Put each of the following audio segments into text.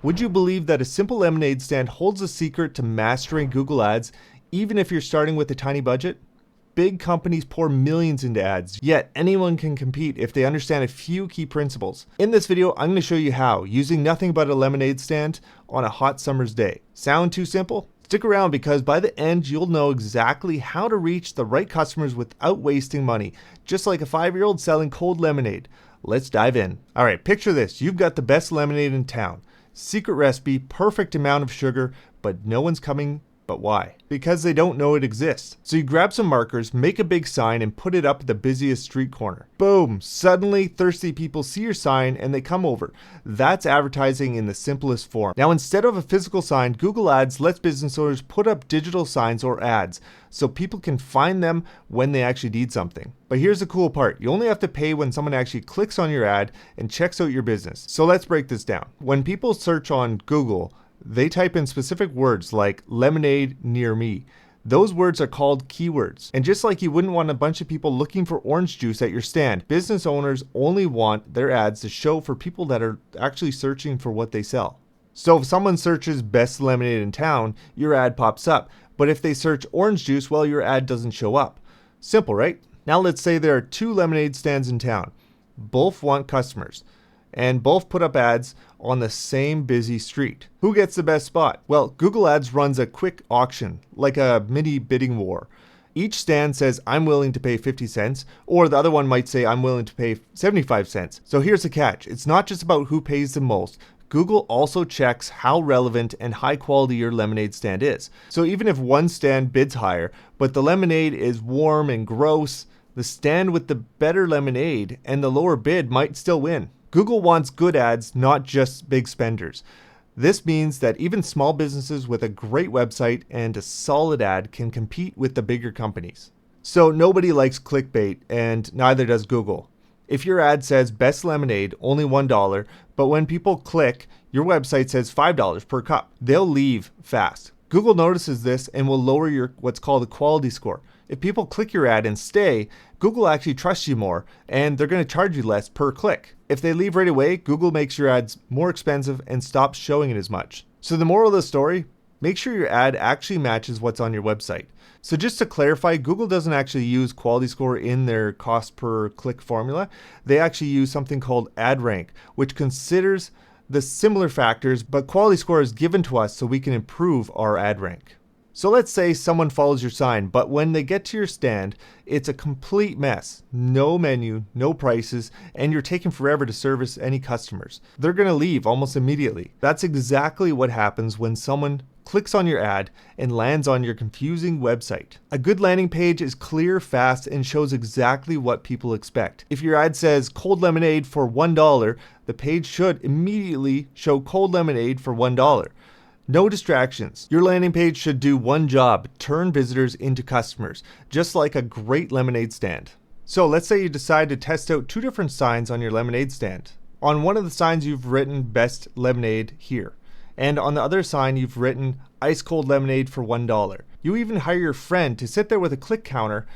Would you believe that a simple lemonade stand holds the secret to mastering Google Ads, even if you're starting with a tiny budget? Big companies pour millions into ads, yet anyone can compete if they understand a few key principles. In this video, I'm going to show you how, using nothing but a lemonade stand on a hot summer's day. Sound too simple? Stick around because by the end, you'll know exactly how to reach the right customers without wasting money, just like a 5-year-old selling cold lemonade. Let's dive in. All right, picture this. You've got the best lemonade in town. Secret recipe, perfect amount of sugar, but no one's coming. But why? Because they don't know it exists. So you grab some markers, make a big sign, and put it up at the busiest street corner. Boom! Suddenly, thirsty people see your sign and they come over. That's advertising in the simplest form. Now, instead of a physical sign, Google Ads lets business owners put up digital signs or ads so people can find them when they actually need something. But here's the cool part. You only have to pay when someone actually clicks on your ad and checks out your business. So let's break this down. When people search on Google, they type in specific words like lemonade near me. Those words are called keywords. And just like you wouldn't want a bunch of people looking for orange juice at your stand, business owners only want their ads to show for people that are actually searching for what they sell. So if someone searches best lemonade in town, your ad pops up. But if they search orange juice, well, your ad doesn't show up. Simple, right? Now let's say there are 2 lemonade stands in town. Both want customers, and both put up ads on the same busy street. Who gets the best spot? Well, Google Ads runs a quick auction, like a mini bidding war. Each stand says, I'm willing to pay 50 cents, or the other one might say, I'm willing to pay 75 cents. So here's the catch. It's not just about who pays the most. Google also checks how relevant and high quality your lemonade stand is. So even if one stand bids higher, but the lemonade is warm and gross, the stand with the better lemonade and the lower bid might still win. Google wants good ads, not just big spenders. This means that even small businesses with a great website and a solid ad can compete with the bigger companies. So nobody likes clickbait, and neither does Google. If your ad says best lemonade, only $1, but when people click, your website says $5 per cup, they'll leave fast. Google notices this and will lower your what's called a quality score. If people click your ad and stay, Google actually trusts you more, and they're going to charge you less per click. If they leave right away, Google makes your ads more expensive and stops showing it as much. So the moral of the story, make sure your ad actually matches what's on your website. So just to clarify, Google doesn't actually use quality score in their cost per click formula. They actually use something called ad rank, which considers the similar factors, but quality score is given to us so we can improve our ad rank. So let's say someone follows your sign, but when they get to your stand, it's a complete mess. No menu, no prices, and you're taking forever to service any customers. They're going to leave almost immediately. That's exactly what happens when someone clicks on your ad and lands on your confusing website. A good landing page is clear, fast, and shows exactly what people expect. If your ad says cold lemonade for $1, the page should immediately show cold lemonade for $1. No distractions. Your landing page should do one job, turn visitors into customers, just like a great lemonade stand. So let's say you decide to test out 2 different signs on your lemonade stand. On one of the signs you've written best lemonade here, and on the other sign you've written ice cold lemonade for $1. You even hire your friend to sit there with a click counter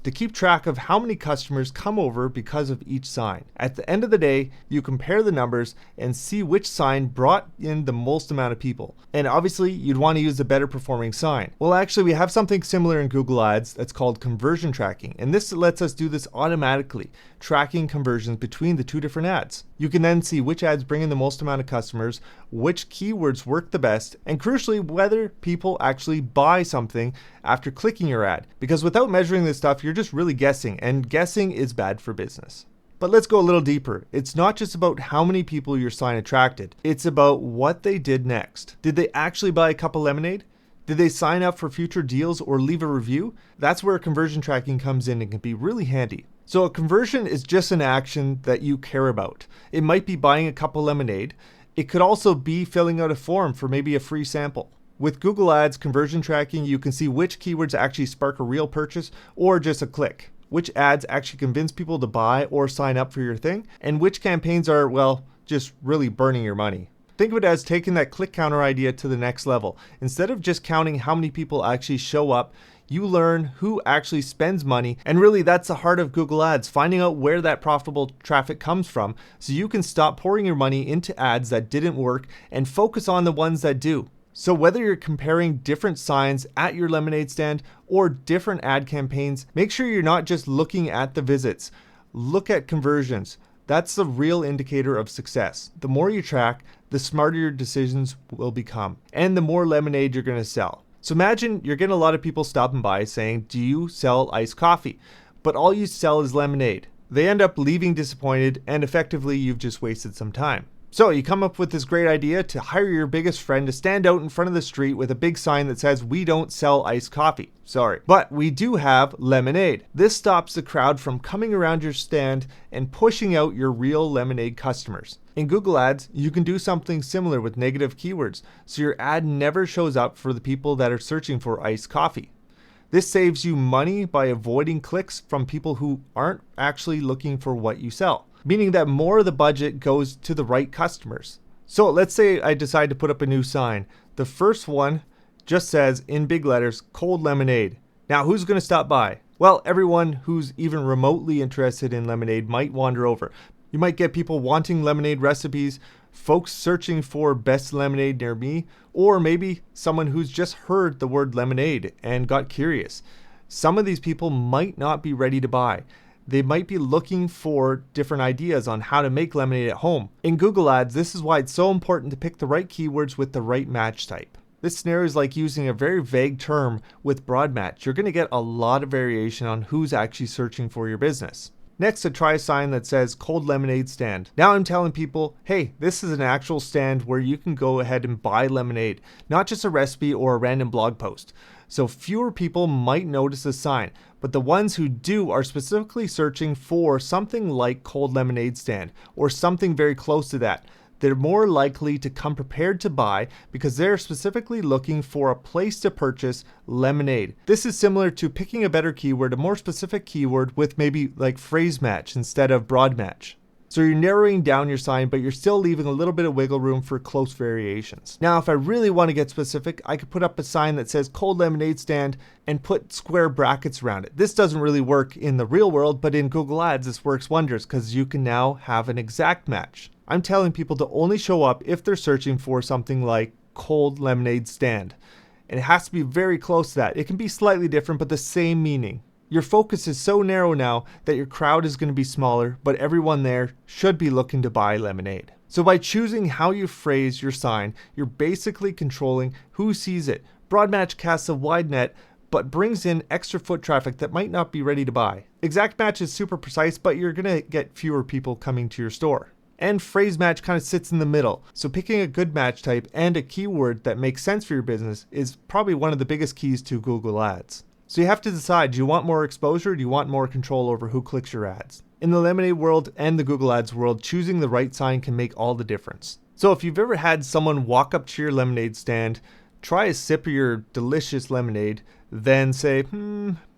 to keep track of how many customers come over because of each sign. At the end of the day, you compare the numbers and see which sign brought in the most amount of people. And obviously, you'd want to use the better performing sign. Well, actually, we have something similar in Google Ads that's called conversion tracking. And this lets us do this automatically, tracking conversions between the 2 different ads. You can then see which ads bring in the most amount of customers, which keywords work the best, and crucially, whether people actually buy something after clicking your ad. Because without measuring this stuff, you're just really guessing, and guessing is bad for business. But let's go a little deeper. It's not just about how many people your sign attracted. It's about what they did next. Did they actually buy a cup of lemonade? Did they sign up for future deals or leave a review? That's where conversion tracking comes in and can be really handy. So a conversion is just an action that you care about. It might be buying a cup of lemonade. It could also be filling out a form for maybe a free sample. With Google Ads conversion tracking, you can see which keywords actually spark a real purchase or just a click, which ads actually convince people to buy or sign up for your thing, and which campaigns are, well, just really burning your money. Think of it as taking that click counter idea to the next level. Instead of just counting how many people actually show up, You learn who actually spends money, and really that's the heart of Google Ads, finding out where that profitable traffic comes from so you can stop pouring your money into ads that didn't work and focus on the ones that do. So whether you're comparing different signs at your lemonade stand or different ad campaigns, make sure you're not just looking at the visits. Look at conversions. That's the real indicator of success. The more you track, the smarter your decisions will become, and the more lemonade you're going to sell. So imagine you're getting a lot of people stopping by saying, "Do you sell iced coffee?" But all you sell is lemonade. They end up leaving disappointed, and effectively you've just wasted some time. So you come up with this great idea to hire your biggest friend to stand out in front of the street with a big sign that says, "We don't sell iced coffee. Sorry. But we do have lemonade." This stops the crowd from coming around your stand and pushing out your real lemonade customers. In Google Ads, you can do something similar with negative keywords, so your ad never shows up for the people that are searching for iced coffee. This saves you money by avoiding clicks from people who aren't actually looking for what you sell, meaning that more of the budget goes to the right customers. So let's say I decide to put up a new sign. The first one just says in big letters, "Cold lemonade." Now who's going to stop by? Well, everyone who's even remotely interested in lemonade might wander over. You might get people wanting lemonade recipes, folks searching for best lemonade near me, or maybe someone who's just heard the word lemonade and got curious. Some of these people might not be ready to buy. They might be looking for different ideas on how to make lemonade at home. In Google Ads, this is why it's so important to pick the right keywords with the right match type. This scenario is like using a very vague term with broad match. You're going to get a lot of variation on who's actually searching for your business. Next, to try a sign that says "Cold lemonade stand." Now I'm telling people, hey, this is an actual stand where you can go ahead and buy lemonade, not just a recipe or a random blog post. So fewer people might notice the sign, but the ones who do are specifically searching for something like cold lemonade stand or something very close to that. They're more likely to come prepared to buy because they're specifically looking for a place to purchase lemonade. This is similar to picking a better keyword, a more specific keyword with maybe like phrase match instead of broad match. So you're narrowing down your sign, but you're still leaving a little bit of wiggle room for close variations. Now, if I really want to get specific, I could put up a sign that says "Cold lemonade stand" and put square brackets around it. This doesn't really work in the real world, but in Google Ads, this works wonders because you can now have an exact match. I'm telling people to only show up if they're searching for something like "cold lemonade stand." And it has to be very close to that. It can be slightly different, but the same meaning. Your focus is so narrow now that your crowd is going to be smaller, but everyone there should be looking to buy lemonade. So by choosing how you phrase your sign, you're basically controlling who sees it. Broad match casts a wide net, but brings in extra foot traffic that might not be ready to buy. Exact match is super precise, but you're going to get fewer people coming to your store. And phrase match kind of sits in the middle. So picking a good match type and a keyword that makes sense for your business is probably one of the biggest keys to Google Ads. So you have to decide, do you want more exposure or do you want more control over who clicks your ads? In the lemonade world and the Google Ads world, choosing the right sign can make all the difference. So if you've ever had someone walk up to your lemonade stand, try a sip of your delicious lemonade, then say,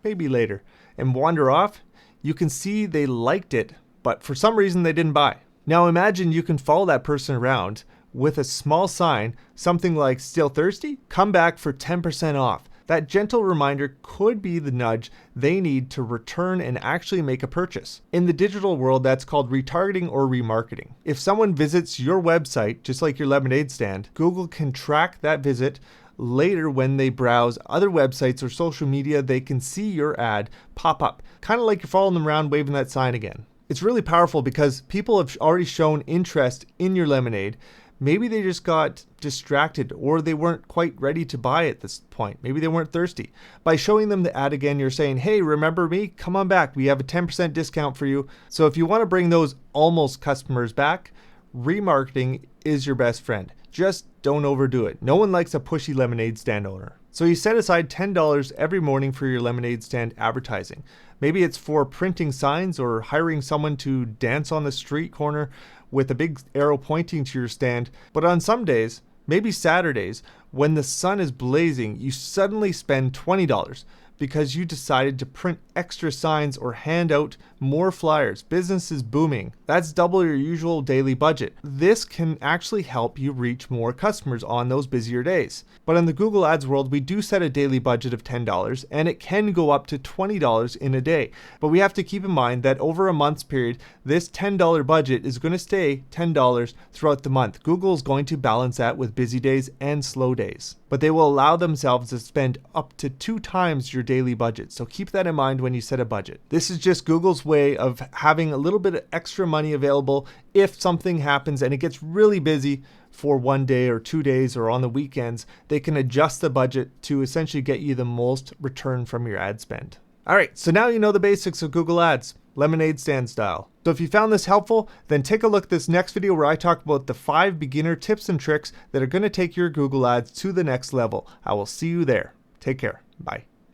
maybe later, and wander off, you can see they liked it, but for some reason they didn't buy. Now imagine you can follow that person around with a small sign, something like "Still thirsty? Come back for 10% off." That gentle reminder could be the nudge they need to return and actually make a purchase. In the digital world, that's called retargeting or remarketing. If someone visits your website, just like your lemonade stand, Google can track that visit. Later, when they browse other websites or social media, they can see your ad pop up, kind of like you're following them around waving that sign again. It's really powerful because people have already shown interest in your lemonade. Maybe they just got distracted or they weren't quite ready to buy at this point. Maybe they weren't thirsty. By showing them the ad again, you're saying, hey, remember me? Come on back. We have a 10% discount for you. So if you want to bring those almost customers back, remarketing is your best friend. Just don't overdo it. No one likes a pushy lemonade stand owner. So you set aside $10 every morning for your lemonade stand advertising. Maybe it's for printing signs or hiring someone to dance on the street corner with a big arrow pointing to your stand. But on some days, maybe Saturdays, when the sun is blazing, you suddenly spend $20 because you decided to print extra signs or hand out more flyers, business is booming. That's double your usual daily budget. This can actually help you reach more customers on those busier days. But in the Google Ads world, we do set a daily budget of $10 and it can go up to $20 in a day. But we have to keep in mind that over a month's period, this $10 budget is going to stay $10 throughout the month. Google is going to balance that with busy days and slow days. But they will allow themselves to spend up to 2 times your daily budget. So keep that in mind when you set a budget. This is just Google's way of having a little bit of extra money available if something happens and it gets really busy for 1 day or 2 days or on the weekends. They can adjust the budget to essentially get you the most return from your ad spend. All right, so now you know the basics of Google Ads, lemonade stand style. So if you found this helpful, then take a look at this next video where I talk about the 5 beginner tips and tricks that are going to take your Google Ads to the next level. I will see you there. Take care. Bye.